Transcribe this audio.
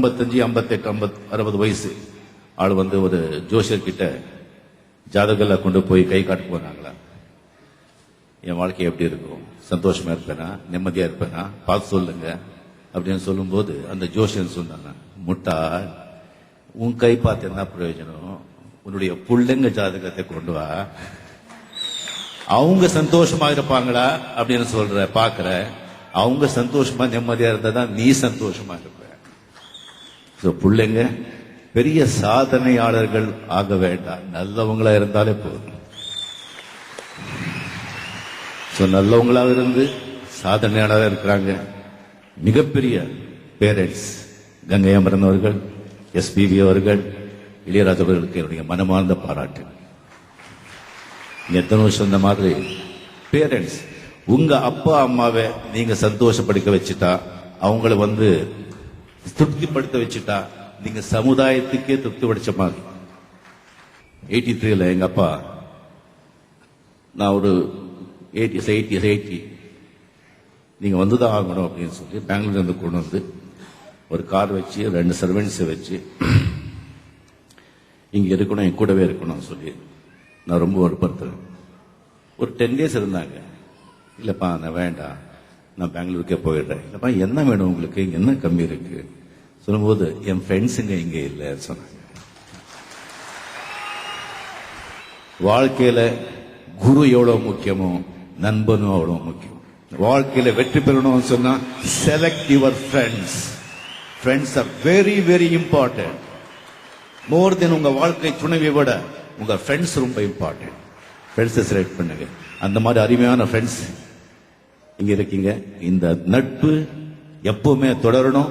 55, 58, 50, 60 வயசு ஆள் வந்து ஒரு ஜோசியர் கிட்ட ஜாதகெல்லாம் கொண்டு போய் கை காட்டு போனாங்களா, என் வாழ்க்கை எப்படி இருக்கும், சந்தோஷமா இருப்பேனா, நிம்மதியா இருப்பேனா, பார்த்து சொல்லுங்க அப்படின்னு சொல்லும்போது அந்த ஜோசியன் சொன்னாங்க, முட்டா, உன் கை பார்த்து என்ன பிரயோஜனம், உன்னுடைய புள்ளைங்க ஜாதகத்தை கொண்டு வா, அவங்க சந்தோஷமா இருப்பாங்களா அப்படின்னு சொல்ற பாக்குற, அவங்க சந்தோஷமா நிம்மதியா இருந்தாதான் நீ சந்தோஷமா இருப்ப. பிள்ளைங்க பெரிய சாதனையாளர்கள் ஆக வேண்டாம், நல்லவங்களா இருந்தாலே போதும். நல்லவங்களாக இருந்து சாதனையாளராக இருக்கிறாங்க மிகப்பெரிய பேரண்ட்ஸ். கங்கை அமரன் அவர்கள், எஸ்பிபி அவர்கள், இளையராஜா அவர்களுக்கு என்னுடைய மனமார்ந்த பாராட்டு. எத்தனை வருஷம் இந்த மாதிரி பேரண்ட்ஸ் உங்க அப்பா அம்மாவை நீங்க சந்தோஷப்படுத்த வச்சுட்டா, அவங்கள வந்து திருப்திப்படுத்த வச்சுட்டா, நீங்க சமுதாயத்துக்கே திருப்தி படிச்ச மாதிரி. 83 எங்க அப்பா, நான் ஒரு 80 நீங்க வந்துதான் ஆகணும் அப்படின்னு சொல்லி பெங்களூர்ல இருந்து கொண்டு வந்து ஒரு கார் வச்சு 2 சர்வெண்ட்ஸ் வச்சு இங்க இருக்கணும், என் கூடவே இருக்கணும் சொல்லி நான் ரொம்ப வற்புறுத்துறேன். ஒரு 10 days இருந்தாங்க. இல்லப்பா நான் வேண்டாம், நான் பெங்களூருக்கே போயிடுறேன். இல்லப்பா என்ன வேணும் உங்களுக்கு, என்ன கம்மி இருக்கு சொல்லும்போது, என் ஃப்ரெண்ட்ஸுங்க இங்க இல்லை சொன்னாங்க. வாழ்க்கையில குரு எவ்வளவு முக்கியமோ நண்பனும் அவ்வளவு முக்கியம். வாழ்க்கையில வெற்றி பெறணும்னு சொன்னா select your friends. Friends are very very important. More then உங்க வாழ்க்கை துணைவை விட உங்க ஃப்ரெண்ட்ஸ் ரொம்ப இம்பார்ட்டன்ட். ஃப்ரெண்ட்ஸை செலக்ட் பண்ணுங்க. அந்த மாதிரி அருமையான ஃப்ரெண்ட்ஸ் இங்க இருக்கீங்க. இந்த நட்பு எப்பவுமே தொடரணும்.